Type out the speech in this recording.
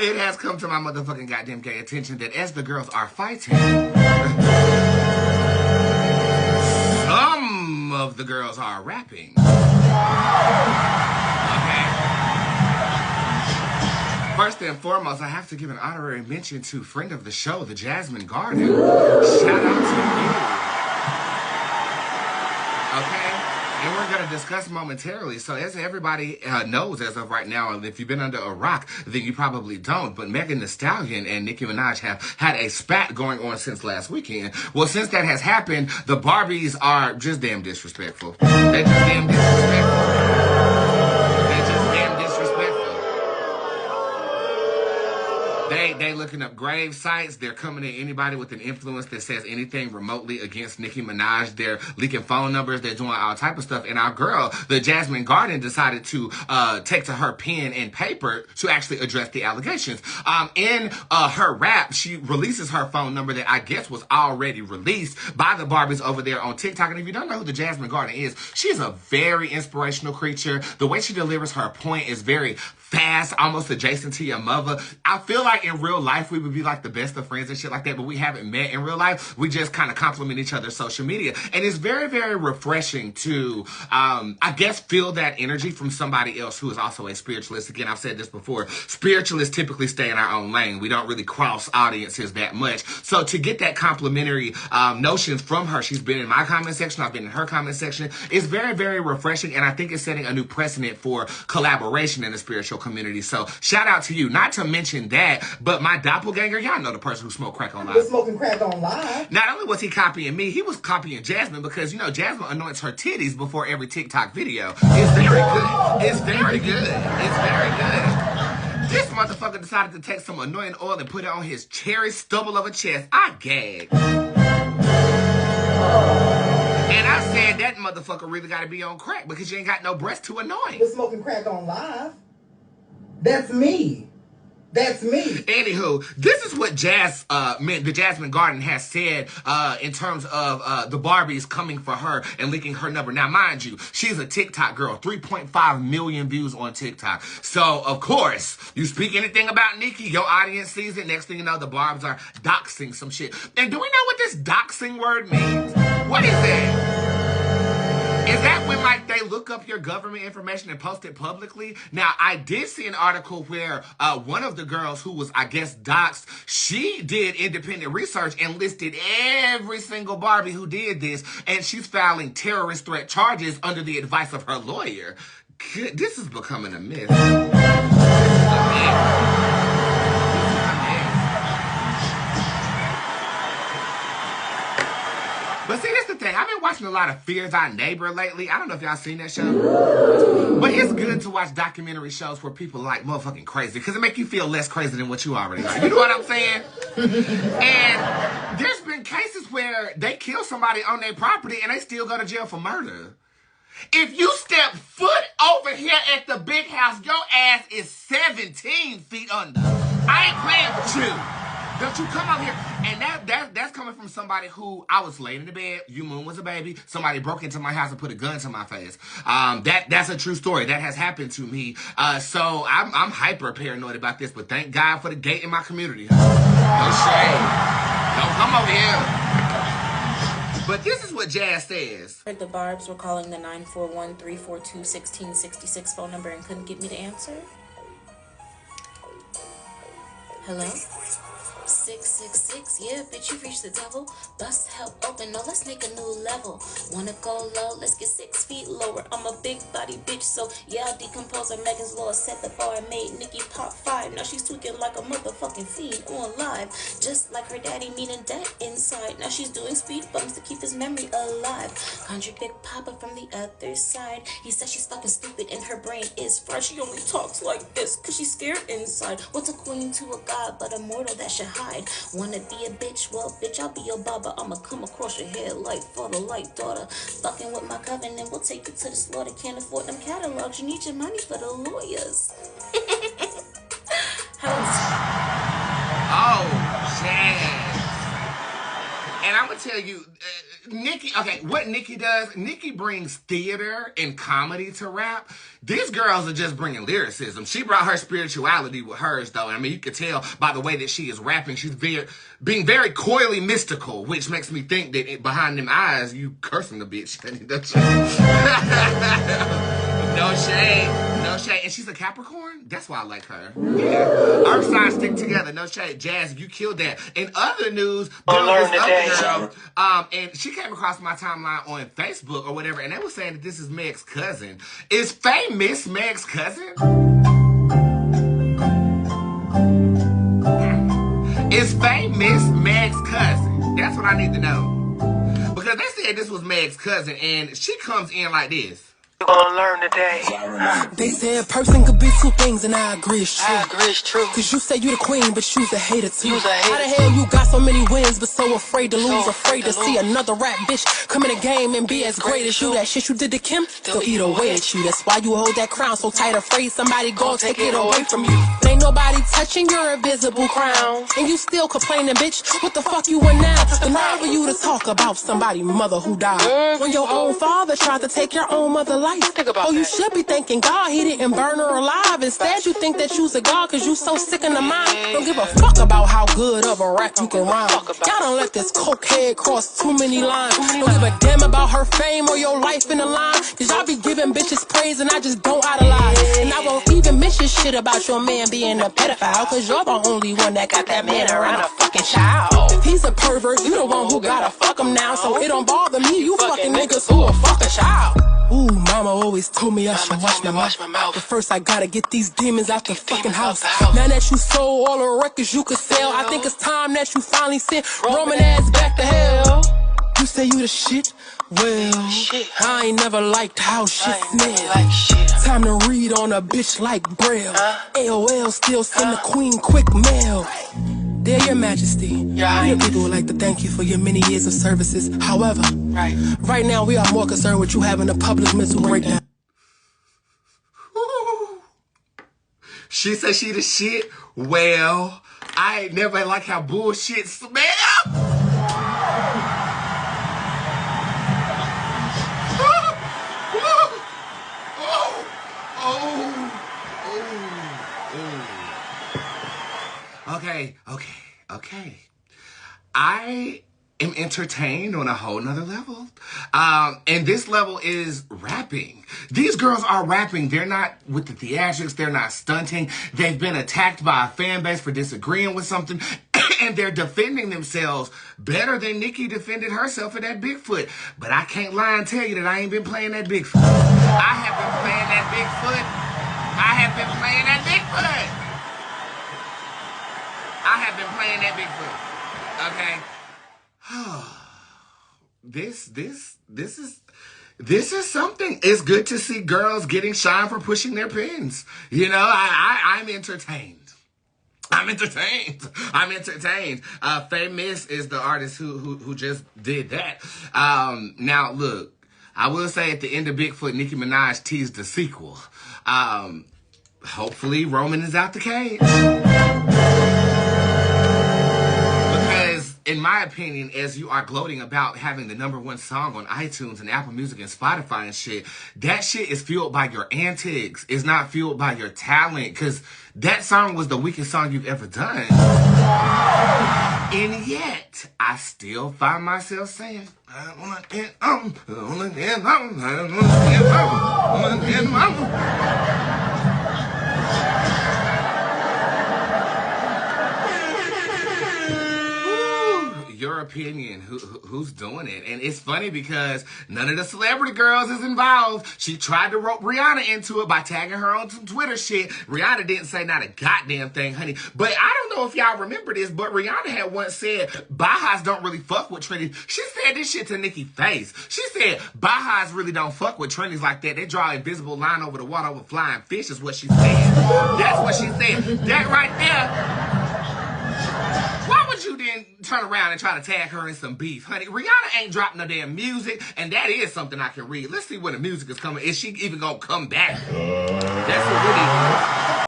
It has come to my motherfucking goddamn gay attention that as the girls are fighting, some of the girls are rapping. Okay. First and foremost, I have to give an honorary mention to friend of the show, the Jasmine Garden. Shout out to you. Okay? And we're going to discuss momentarily. So as everybody knows as of right now, and if you've been under a rock, then you probably don't. But Megan Thee Stallion and Nicki Minaj have had a spat going on since last weekend. Well, since that has happened, the Barbies are just damn disrespectful. They're just damn disrespectful. They're just damn disrespectful. They looking up grave sites. They're coming at anybody with an influence that says anything remotely against Nicki Minaj. They're leaking phone numbers. They're doing all type of stuff. And our girl, the Jasmine Garden, decided to take to her pen and paper to actually address the allegations. In her rap, she releases her phone number that I guess was already released by the Barbies over there on TikTok. And if you don't know who the Jasmine Garden is, she's a very inspirational creature. The way she delivers her point is very fast, almost adjacent to your mother. I feel like in real life we would be like the best of friends and shit like that, but we haven't met in real life. We just kind of compliment each other's social media. And it's very, very refreshing to, I guess, feel that energy from somebody else who is also a spiritualist. Again, I've said this before. Spiritualists typically stay in our own lane. We don't really cross audiences that much. So to get that complimentary notions from her, she's been in my comment section, I've been in her comment section. It's very, very refreshing, and I think it's setting a new precedent for collaboration in the spiritual community. So shout out to you. Not to mention that, but my doppelganger, y'all know the person who smoked crack on live. Was smoking crack on live. Not only was he copying me, he was copying Jasmine because, you know, Jasmine anoints her titties before every TikTok video. It's very good. It's very good. It's very good. This motherfucker decided to take some anointing oil and put it on his cherry stubble of a chest. I gagged. And I said that motherfucker really got to be on crack because you ain't got no breast to anoint. Was smoking crack on live. That's me. That's me. Anywho, this is what the Jasmine Garden has said in terms of the Barbies coming for her and leaking her number. Now, mind you, she's a TikTok girl, 3.5 million views on TikTok. So, of course, you speak anything about Nicki, your audience sees it. Next thing you know, the Barbs are doxing some shit. And do we know what this doxing word means? What is that? Is that when, like, they look up your government information and post it publicly? Now, I did see an article where one of the girls who was, I guess, doxed, she did independent research and listed every single Barbie who did this, and she's filing terrorist threat charges under the advice of her lawyer. This is becoming a myth. This is a myth. But see, that's the thing. I've been watching a lot of Fear Thy Neighbor lately. I don't know if y'all seen that show. But it's good to watch documentary shows where people are like motherfucking crazy. Because it make you feel less crazy than what you already are. You know what I'm saying? And there's been cases where they kill somebody on their property and they still go to jail for murder. If you step foot over here at the big house, your ass is 17 feet under. I ain't playing with you. Don't you come over here. And that's coming from somebody who, I was laying in the bed, Moon was a baby, somebody broke into my house and put a gun to my face. That's a true story. That has happened to me. So I'm hyper paranoid about this, but thank God for the gate in my community. No shade. Don't come over here. But this is what Jazz says. The Barbs were calling the 941-342-1666 phone number and couldn't get me to answer. Hello? 666, yeah, bitch, you reached the devil. Bust help open, no, let's make a new level. Wanna go low, let's get 6 feet lower. I'm a big body bitch, so yeah, I'll decompose her. Megan's law set the bar and made Nicki pop 5. Now she's tweaking like a motherfucking fiend on live. Just like her daddy, meaning dead inside. Now she's doing speed bumps to keep his memory alive. Contradict Papa from the other side. He says she's fucking stupid and her brain is fried. She only talks like this cause she's scared inside. What's a queen to a god but a mortal that should hide? Wanna be a bitch? Well, bitch, I'll be your baba. I'ma come across your head like for the light daughter. Fucking with my covenant, we'll take you to the slaughter. Can't afford them catalogs. You need your money for the lawyers. Oh, Jazz. And I'm gonna tell you, Nicki, okay, what Nicki does, Nicki brings theater and comedy to rap. These girls are just bringing lyricism. She brought her spirituality with hers, though. I mean, you could tell by the way that she is rapping. She's being very coyly mystical, which makes me think that behind them eyes, you cursing a bitch. No shade. No shade. And she's a Capricorn? That's why I like her. Yeah. Earth signs stick together. No shade. Jazz, you killed that. In other news, there was this other girl, and she came across my timeline on Facebook or whatever, and they were saying that this is Meg's cousin. Is famous Meg's cousin? Is famous Meg's cousin? That's what I need to know. Because they said this was Meg's cousin, and she comes in like this. You gonna learn today. They say a person could be two things, and I agree it's true. I agree it's true. Cause you say you the queen, but you's a hater too. You's a hater. How the hell you got so many wins, but so afraid to lose, afraid to see another rap bitch come in the game and be as great as you? That shit you did to Kim, they'll eat away at you. That's why you hold that crown so tight, afraid somebody gon' take it away from you. But ain't nobody touching your invisible crown, and you still complaining, bitch. What the fuck you want now? The nerve for you to talk about somebody's mother who died when your own father tried to take your own mother life. Think about You that. should be thanking God he didn't burn her alive. Instead, you think that you's a god cause you so sick in the mind. Don't give a fuck about how good of a rap you can rhyme. Y'all don't let this cokehead cross too many lines. Don't give a damn about her fame or your life in the line. Cause y'all be giving bitches praise and I just don't idolize. And I won't even mention shit about your man being a pedophile. Cause you're the only one that got that man around a fucking child. If he's a pervert, you the one who gotta fuck him now. So it don't bother me, you fucking niggas who will fuck a child. Ooh, mama always told me I should watch my mouth. But first I gotta get these demons out the fucking house. Now that you sold all the records you could sell, I think it's time that you finally sent Roman ass back to hell. You say you the shit? Well, I ain't never liked how shit smell. Time to read on a bitch like Braille. AOL still send the queen quick mail. Dear Your Majesty, your people would like to thank you for your many years of services. However, right now we are more concerned with you having a public mental breakdown. She said she the shit? Well, I ain't never like how bullshit smell. Okay. I am entertained on a whole nother level. And this level is rapping. These girls are rapping. They're not with the theatrics. They're not stunting. They've been attacked by a fan base for disagreeing with something. And they're defending themselves better than Nicki defended herself at that Bigfoot. But I can't lie and tell you that I ain't been playing that Bigfoot. I have been playing that Bigfoot. I have been playing that Bigfoot. I have been playing that Bigfoot. Okay. This is something. It's good to see girls getting shine for pushing their pins. You know, I'm entertained. I'm entertained. Famous is the artist who just did that. Now look, I will say at the end of Bigfoot, Nicki Minaj teased the sequel. Hopefully Roman is out the cage. Because, in my opinion, as you are gloating about having the #1 song on iTunes and Apple Music and Spotify and shit, that shit is fueled by your antics. It's not fueled by your talent. Because that song was the weakest song you've ever done. And yet, I still find myself saying, I wanna get your opinion, who's doing it? And it's funny because none of the celebrity girls is involved. She tried to rope Rihanna into it by tagging her on some Twitter shit. Rihanna didn't say not a goddamn thing, honey. But I don't know if y'all remember this, but Rihanna had once said Bajas don't really fuck with Trinity. She said this shit to Nicki's face. She said Bajas really don't fuck with Trinities like that. They draw an invisible line over the water over flying fish is what she said. That's what she said. That right there. Why would you then turn around and try to tag her in some beef? Honey, Rihanna ain't dropping no damn music, and that is something I can read. Let's see when the music is coming. Is she even gonna come back? That's what we need.